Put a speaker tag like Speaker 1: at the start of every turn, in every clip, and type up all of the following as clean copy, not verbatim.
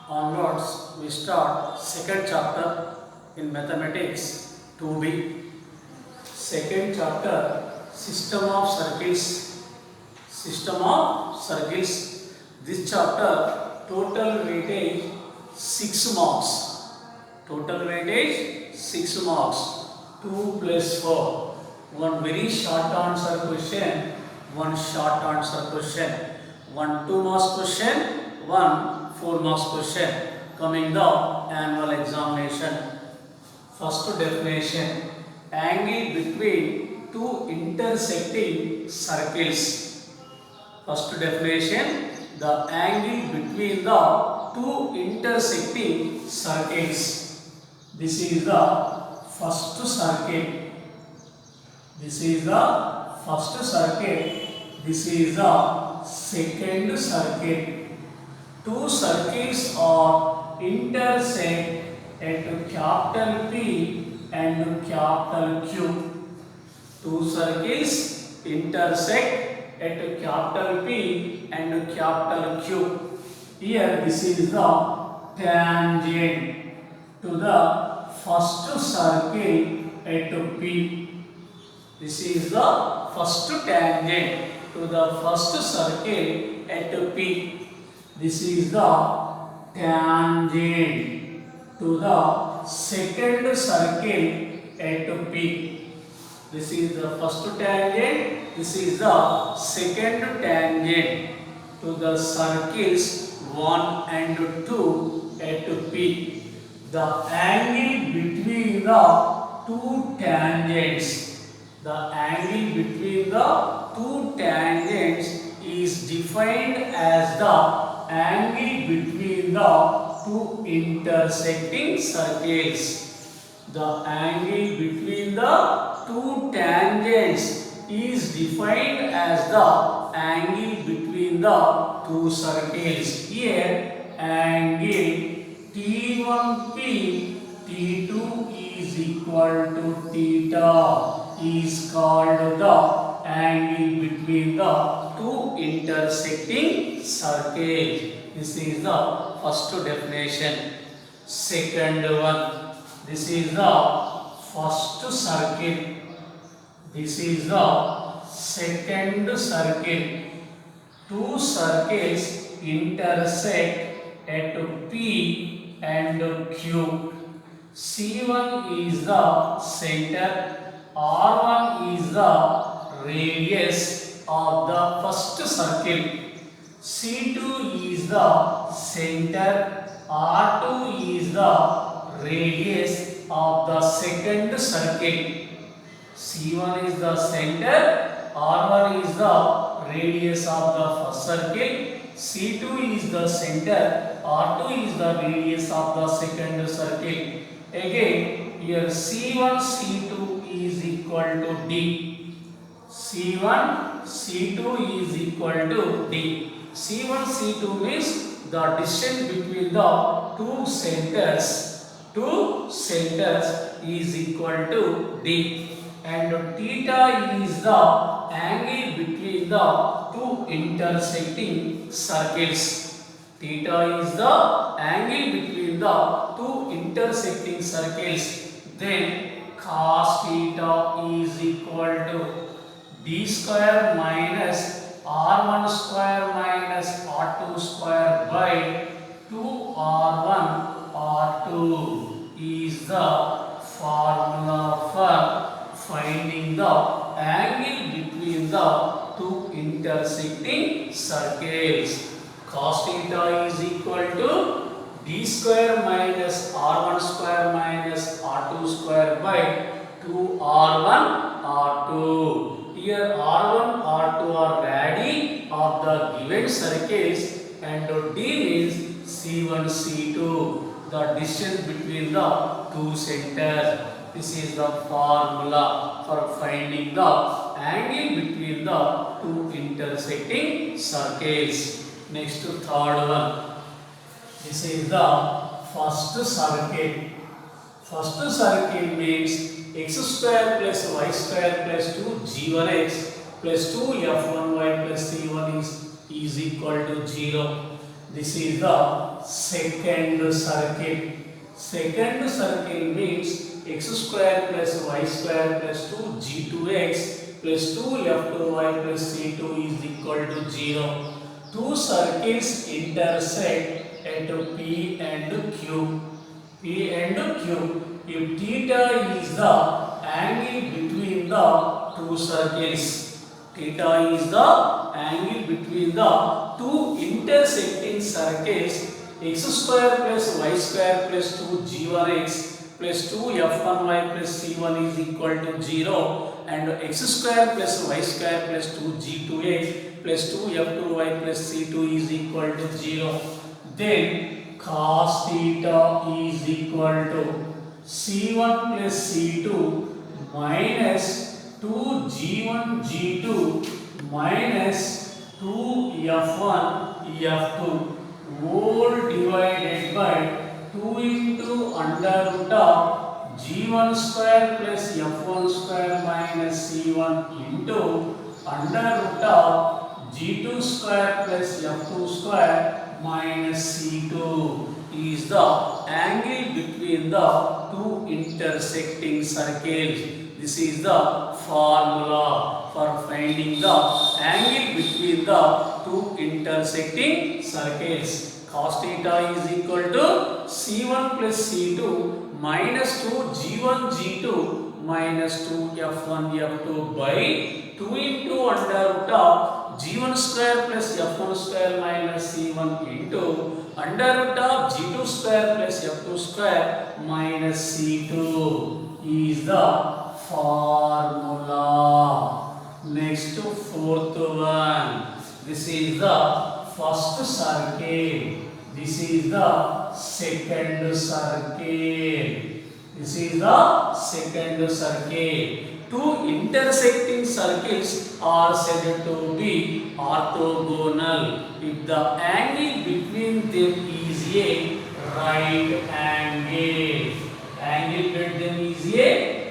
Speaker 1: onwards, we start second chapter in mathematics 2B. Second chapter, system of circles. System of circles. This chapter, total weightage 6 marks. Total weightage 6 marks. 2 plus 4. One very short answer question, one short answer question, one 2 marks question, one 4 marks question coming the annual examination. First definition, angle between two intersecting circles. First definition, the angle between the two intersecting circles. This is the first circle. This is the first circle. This is the second circle. Two circles are intersect at capital P and capital Q. Two circles intersect at capital P and capital Q. Here this is the tangent to the first circle at P. This is the first tangent to the first circle at P. This is the tangent to the second circle at P. This is the first tangent. This is the second tangent to the circles 1 and 2 at P. The angle between the two tangents. The angle between the two tangents is defined as the angle between the two intersecting circles. The angle between the two tangents is defined as the angle between the two circles. Here, angle T1P, T2 is equal to theta is called the angle between the two intersecting circles. This is the first definition. Second one, this is the first circle. This is the second circle. Two circles intersect at P and Q. C1 is the center. R1 is the radius of the first circle. C2 is the center. R2 is the radius of the second circle. C1 is the center. R1 is the radius of the first circle. C2 is the center. R2 is the radius of the second circle. Again, here C1, C2 is equal to D. C1, C2 is equal to D. C1, C2 means the distance between the two centers. Two centers is equal to D. And theta is the angle between the two intersecting circles. Theta is the angle between the two intersecting circles. Then cos theta is equal to d square minus r1 square minus r2 square by 2r1 r2 is the formula for finding the angle between the two intersecting circles. Cos theta is equal to d square minus r1 square minus r2 square by 2r1 r2. Here r1 r2 are radii of the given circles and d means c1 c2, the distance between the two centers. This is the formula for finding the angle between the two intersecting circles. Next to third one. This is the first circle. First circle means x square plus y square plus 2g1x plus 2f1y plus c1 is equal to 0. This is the second circle. Second circle means x square plus y square plus 2g2x plus 2f2y plus c2 is equal to 0. Two circles intersect at P and Q. P and Q. If theta is the angle between the two circles, theta is the angle between the two intersecting circles, x square plus y square plus 2g1x plus 2f1y plus c1 is equal to 0, and x square plus y square plus 2g2x plus 2f2y plus c2 is equal to 0. Then cos theta is equal to c1 plus c2 minus 2g1 g2 minus 2f1 f2 whole divided by 2 into under root of g1 square plus f1 square minus c1 into under root of g2 square plus f2 square minus c2 is the angle between the two intersecting circles. This is the formula for finding the angle between the two intersecting circles. Cos theta is equal to c1 plus c2 minus 2g1 g2 minus 2f1 f2 by 2 into under root of g1 square plus f1 square minus c1 into under root of g2 square plus f2 square minus c2 is the formula. Next to fourth one. This is the first circle. This is the second circle. This is the second circle. Two intersecting circles are said to be orthogonal if the angle between them is a right angle. Angle between them is a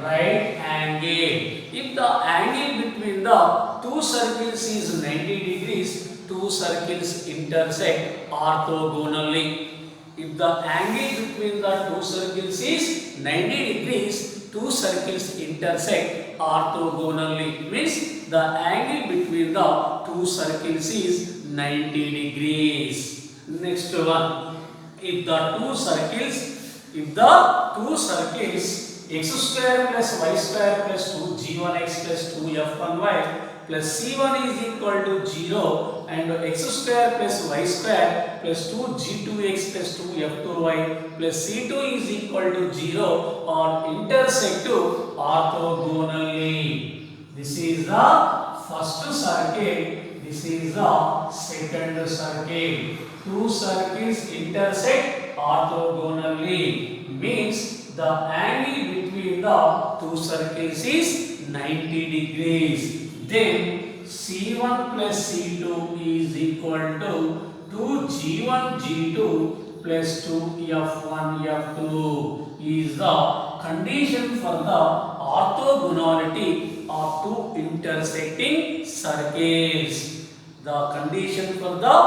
Speaker 1: right angle. If the angle between the two circles is 90 degrees, two circles intersect orthogonally. If the angle between the two circles is 90 degrees, two circles intersect orthogonally. Means the angle between the two circles is 90 degrees. Next one. If the two circles x square plus y square plus 2g1x plus 2f1y plus c1 is equal to 0 and x square plus y square plus 2g2x plus 2f2y plus c2 is equal to 0 are intersect orthogonally. This is the first circle. This is the second circle. Two circles intersect orthogonally means the angle between the two circles is 90 degrees. Then C1 plus C2 is equal to 2G1 G2 plus 2F1 F2 is the condition for the orthogonality of two intersecting circles. The condition for the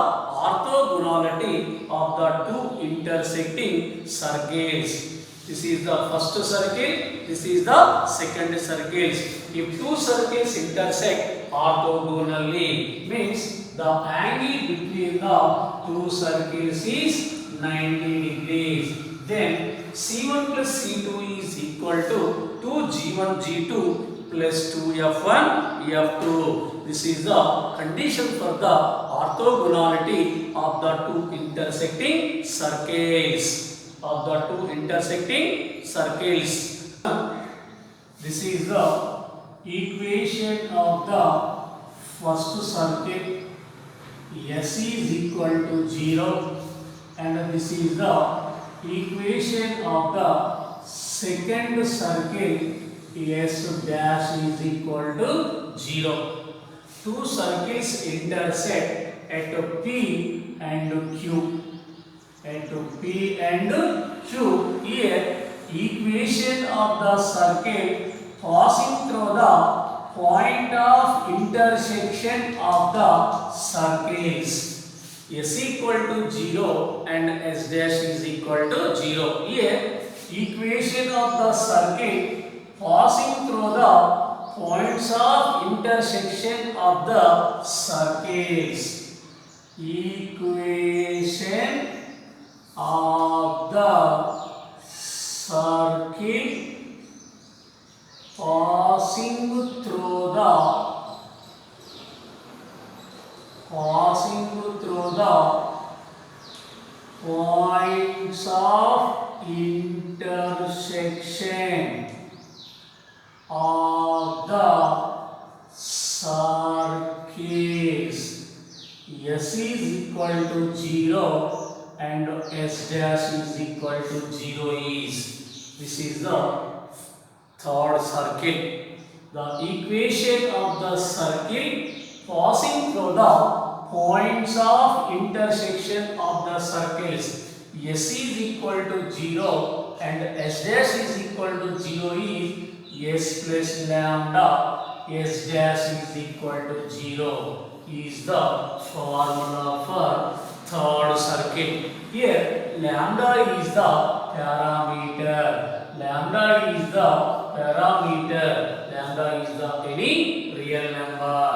Speaker 1: orthogonality of the two intersecting circles. This is the first circle, this is the second circle. If two circles intersect orthogonally, means the angle between the two circles is 90 degrees. Then C1 plus C2 is equal to 2G1 G2 plus 2F1 F2. This is the condition for the orthogonality of the two intersecting circles. This is the equation of the first circle. S is equal to 0, and this is the equation of the second circle. S dash is equal to 0. Two circles intersect at P and Q. At P and Q, here equation of the circle passing through the point of intersection of the circles. S equal to 0 and S dash is equal to 0. Here, equation of the circuit passing through the points of intersection of the circles. Equation of the circle passing through the points of intersection of the circles. S is equal to 0 and S dash is equal to 0 is. This is the third circle. The equation of the circle passing through the points of intersection of the circles. S is equal to 0 and S dash is equal to 0 is S plus lambda. S dash is equal to 0 is the formula for third circle. Here lambda is the parameter. Lambda is the parameter. Lambda is the any real number.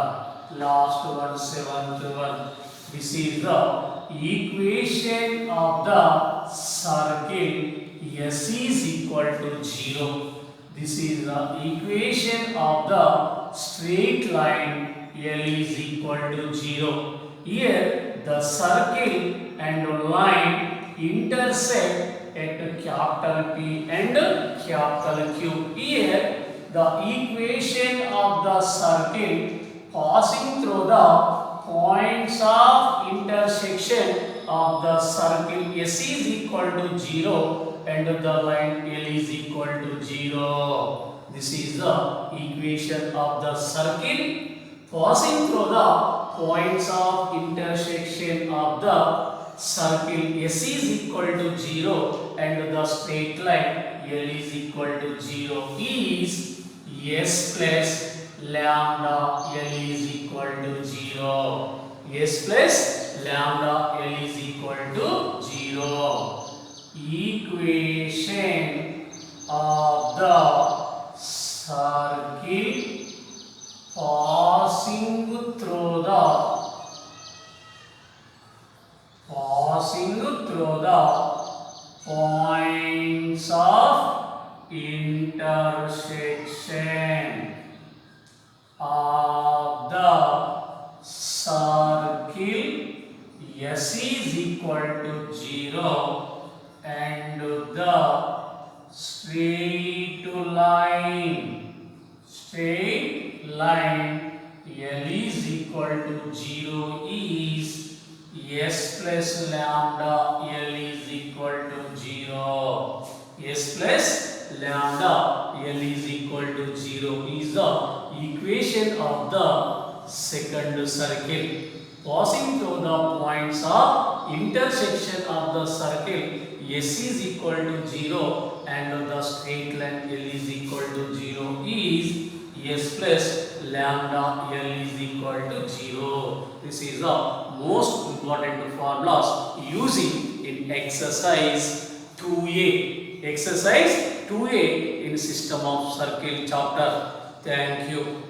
Speaker 1: Last one, seventh one. This is the equation of the circle. S is equal to 0. This is the equation of the straight line. L is equal to 0. Here the circle and line intersect at capital P and capital Q. Here the equation of the circle passing through the points of intersection of the circle. S is equal to 0 and the line L is equal to 0. This is the equation of the circle passing through the points of intersection of the circle. S is equal to 0 and the straight line L is equal to 0 is S plus lambda L is equal to 0. S plus lambda L is equal to 0. Equation of the circle passing through the points of intersection of the circle. S is equal to 0 and the straight line L is equal to 0 is S plus lambda L is equal to 0. S plus lambda L is equal to 0 is the equation of the second circle passing through the points of intersection of the circle. S is equal to 0 and the straight line L is equal to 0 is S plus lambda L is equal to 0. This is the most important formulas using in exercise 2A. Exercise 2A in system of circle chapter. Thank you.